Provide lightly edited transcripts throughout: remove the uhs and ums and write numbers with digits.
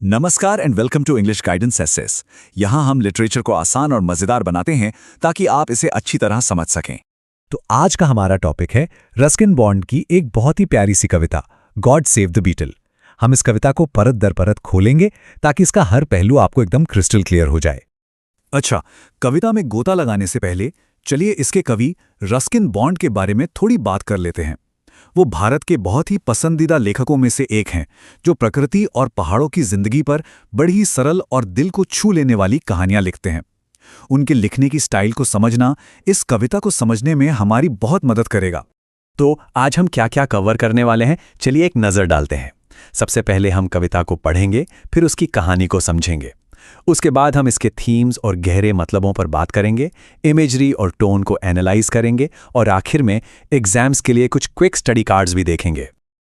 नमस्कार and welcome to English guidance aces. यहाँ हम लिटरेचर को आसान और मजेदार बनाते हैं ताकि आप इसे अच्छी तरह समझ सकें। तो आज का हमारा टॉपिक है रस्किन बॉन्ड की एक बहुत ही प्यारी सी कविता गॉड सेव द बीटल। हम इस कविता को परत दर परत खोलेंगे ताकि इसका हर पहलू आपको एकदम क्रिस्टल क्लियर हो जाए। अच्छा, कविता में गोता लगाने से पहले चलिए इसके कवि रस्किन बॉन्ड के बारे में थोड़ी बात कर लेते हैं। वो भारत के बहुत ही पसंदीदा लेखकों में से एक हैं, जो प्रकृति और पहाड़ों की जिंदगी पर बड़ी ही सरल और दिल को छू लेने वाली कहानियां लिखते हैं। उनके लिखने की स्टाइल को समझना इस कविता को समझने में हमारी बहुत मदद करेगा। तो आज हम क्या क्या कवर करने वाले हैं, चलिए एक नज़र डालते हैं। सबसे पहले हम कविता को पढ़ेंगे, फिर उसकी कहानी को समझेंगे। उसके बाद हम इसके थीम्स और गहरे मतलबों पर बात करेंगे, इमेजरी और टोन को एनालाइज करेंगे और आखिर में एग्जाम्स के लिए कुछ क्विक स्टडी कार्ड्स भी देखेंगे।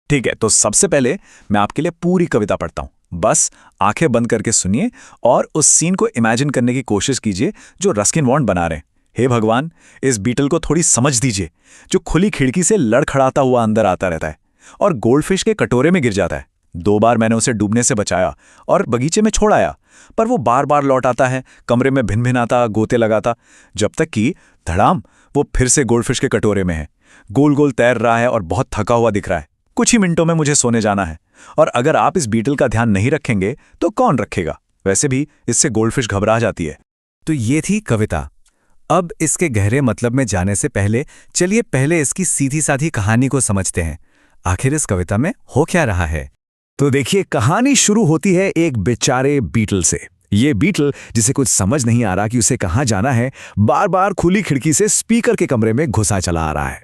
ठीक है, तो सबसे पहले मैं आपके लिए पूरी कविता पढ़ता हूं। बस आंखें बंद करके सुनिए और उस सीन को इमेजिन करने की कोशिश कीजिए जो रस्किन बॉन्ड बना रहे हैं। हे भगवान, इस बीटल को थोड़ी समझ दीजिए, जो खुली खिड़की से लड़खड़ाता हुआ अंदर आता रहता है और गोल्डफिश के कटोरे में गिर जाता है। 2 बार मैंने उसे डूबने से बचाया और बगीचे में छोड़ आया, पर वो बार बार लौट आता है, कमरे में भिन-भिनाता, गोते लगाता, जब तक कि धड़ाम वो फिर से गोल्डफिश के कटोरे में है, गोल गोल तैर रहा है और बहुत थका हुआ दिख रहा है। कुछ ही मिनटों में मुझे सोने जाना है, और अगर आप इस बीटल का ध्यान नहीं रखेंगे तो कौन रखेगा? वैसे भी इससे गोल्डफिश घबरा जाती है। तो ये थी कविता। अब इसके गहरे मतलब में जाने से पहले चलिए पहले इसकी सीधी साधी कहानी को समझते हैं। आखिर इस कविता में हो क्या रहा है? तो देखिए, कहानी शुरू होती है एक बेचारे बीटल से। ये बीटल, जिसे कुछ समझ नहीं आ रहा कि उसे कहाँ जाना है, बार बार खुली खिड़की से स्पीकर के कमरे में घुसा चला आ रहा है।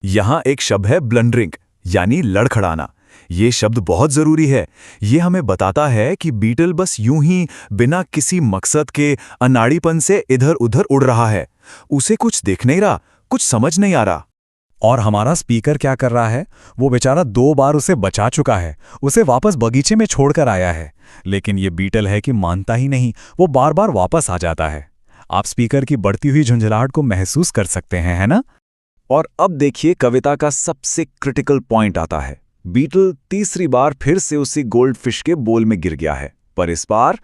यहाँ एक शब्द है ब्लंडरिंग, यानी लड़खड़ाना। ये शब्द बहुत जरूरी है। ये हमें बताता है कि बीटल बस यूं ही बिना किसी मकसद के अनाड़ीपन से इधर उधर उड़ रहा है। उसे कुछ दिख नहीं रहा, कुछ समझ नहीं आ रहा। और हमारा स्पीकर क्या कर रहा है? वो बेचारा 2 बार उसे बचा चुका है, उसे वापस बगीचे में छोड़कर आया है, लेकिन ये बीटल है कि मानता ही नहीं, वो बार बार वापस आ जाता है। आप स्पीकर की बढ़ती हुई झुंझलाहट को महसूस कर सकते हैं, है ना? और अब देखिए, कविता का सबसे क्रिटिकल पॉइंट आता है। बीटल तीसरी बार फिर से उसी गोल्डफिश के बोल में गिर गया है, पर इस बार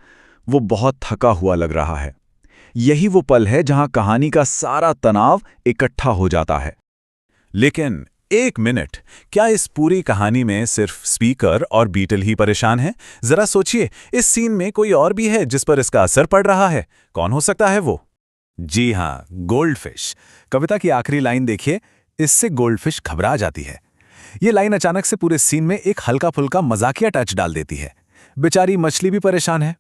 वो बहुत थका हुआ लग रहा है। यही वो पल है जहां कहानी का सारा तनाव इकट्ठा हो जाता है। लेकिन एक मिनट, क्या इस पूरी कहानी में सिर्फ स्पीकर और बीटल ही परेशान हैं? जरा सोचिए, इस सीन में कोई और भी है जिस पर इसका असर पड़ रहा है। कौन हो सकता है वो? जी हाँ, गोल्डफिश। कविता की आखिरी लाइन देखिए, इससे गोल्डफिश घबरा जाती है। ये लाइन अचानक से पूरे सीन में एक हल्का फुल्का मजाकिया टच डाल देती है। बेचारी मछली भी परेशान है।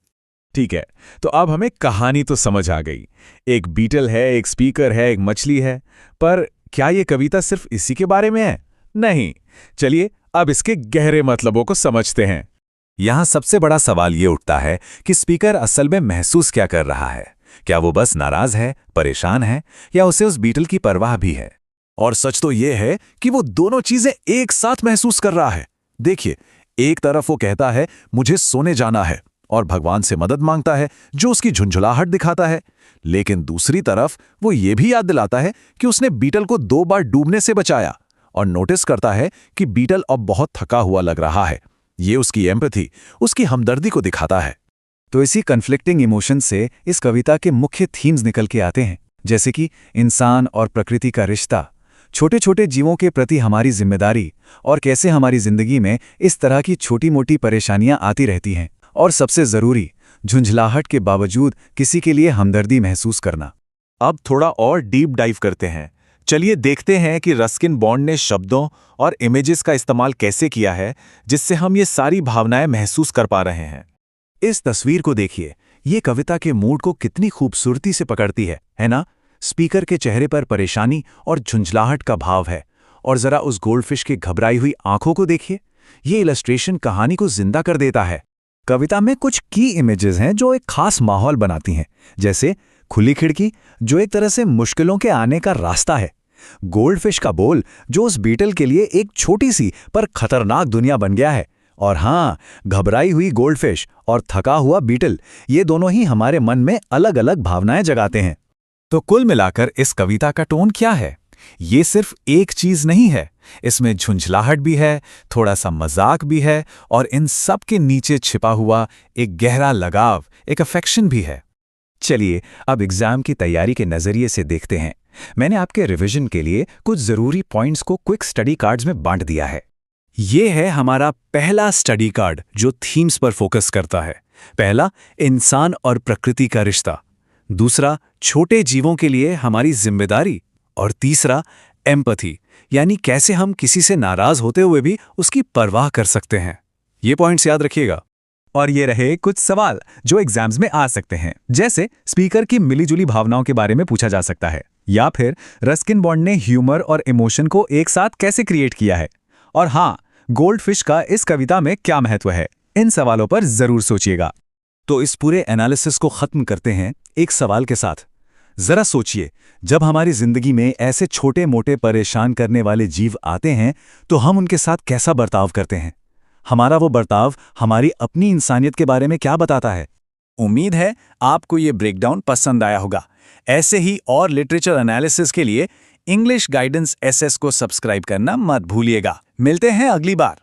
ठीक है, तो अब हमें कहानी तो समझ आ गई। एक बीटल है, एक स्पीकर है, एक मछली है, पर क्या ये कविता सिर्फ इसी के बारे में है? नहीं। चलिए अब इसके गहरे मतलबों को समझते हैं। यहां सबसे बड़ा सवाल ये उठता है कि स्पीकर असल में महसूस क्या कर रहा है। क्या वो बस नाराज है, परेशान है, या उसे उस बीटल की परवाह भी है? और सच तो ये है कि वो दोनों चीजें एक साथ महसूस कर रहा है। देखिए, एक तरफ वो कहता है मुझे सोने जाना है और भगवान से मदद मांगता है, जो उसकी झुंझुलाहट दिखाता है, लेकिन दूसरी तरफ वो ये भी याद दिलाता है कि उसने बीटल को 2 बार डूबने से बचाया, और नोटिस करता है कि बीटल अब बहुत थका हुआ लग रहा है। ये उसकी एम्पैथी, उसकी हमदर्दी को दिखाता है। तो इसी कन्फ्लिक्टिंग इमोशन से इस कविता के मुख्य थीम्स निकल के आते हैं, जैसे कि इंसान और प्रकृति का रिश्ता, छोटे छोटे जीवों के प्रति हमारी जिम्मेदारी, और कैसे हमारी जिंदगी में इस तरह की छोटी मोटी परेशानियां आती रहती हैं, और सबसे जरूरी, झुंझलाहट के बावजूद किसी के लिए हमदर्दी महसूस करना। अब थोड़ा और डीप डाइव करते हैं। चलिए देखते हैं कि रस्किन बॉन्ड ने शब्दों और इमेजेस का इस्तेमाल कैसे किया है, जिससे हम ये सारी भावनाएं महसूस कर पा रहे हैं। इस तस्वीर को देखिए, ये कविता के मूड को कितनी खूबसूरती से पकड़ती है ना? स्पीकर के चेहरे पर परेशानी और झुंझलाहट का भाव है, और जरा उस गोल्डफिश की घबराई हुई आंखों को देखिए। ये इलस्ट्रेशन कहानी को जिंदा कर देता है। कविता में कुछ की इमेजेस हैं जो एक खास माहौल बनाती हैं, जैसे खुली खिड़की, जो एक तरह से मुश्किलों के आने का रास्ता है, गोल्डफिश का बोल, जो उस बीटल के लिए एक छोटी सी पर खतरनाक दुनिया बन गया है, और हाँ, घबराई हुई गोल्डफिश और थका हुआ बीटल, ये दोनों ही हमारे मन में अलग अलग भावनाएं जगाते हैं। तो कुल मिलाकर इस कविता का टोन क्या है? ये सिर्फ एक चीज नहीं है, इसमें झुंझलाहट भी है, थोड़ा सा मजाक भी है, और इन सब के नीचे छिपा हुआ एक गहरा लगाव, एक अफेक्शन भी है। चलिए अब एग्जाम की तैयारी के नजरिए से देखते हैं। मैंने आपके रिवीजन के लिए कुछ जरूरी पॉइंट्स को क्विक स्टडी कार्ड्स में बांट दिया है। ये है हमारा पहला स्टडी कार्ड जो थीम्स पर फोकस करता है। पहला, इंसान और प्रकृति का रिश्ता। दूसरा, छोटे जीवों के लिए हमारी जिम्मेदारी। और तीसरा, एम्पैथी, यानी कैसे हम किसी से नाराज होते हुए भी उसकी परवाह कर सकते हैं। ये पॉइंट्स याद रखिएगा। और ये रहे कुछ सवाल जो एग्जाम्स में आ सकते हैं, जैसे स्पीकर की मिलीजुली भावनाओं के बारे में पूछा जा सकता है, या फिर रस्किन बॉन्ड ने ह्यूमर और इमोशन को एक साथ कैसे क्रिएट किया है, और हाँ, गोल्डफिश का इस कविता में क्या महत्व है। इन सवालों पर जरूर सोचिएगा। तो इस पूरे एनालिसिस को खत्म करते हैं एक सवाल के साथ। जरा सोचिए, जब हमारी जिंदगी में ऐसे छोटे मोटे परेशान करने वाले जीव आते हैं तो हम उनके साथ कैसा बर्ताव करते हैं? हमारा वो बर्ताव हमारी अपनी इंसानियत के बारे में क्या बताता है? उम्मीद है आपको ये ब्रेकडाउन पसंद आया होगा। ऐसे ही और लिटरेचर एनालिसिस के लिए इंग्लिश गाइडेंस एसएस को सब्सक्राइब करना मत भूलिएगा। मिलते हैं अगली बार।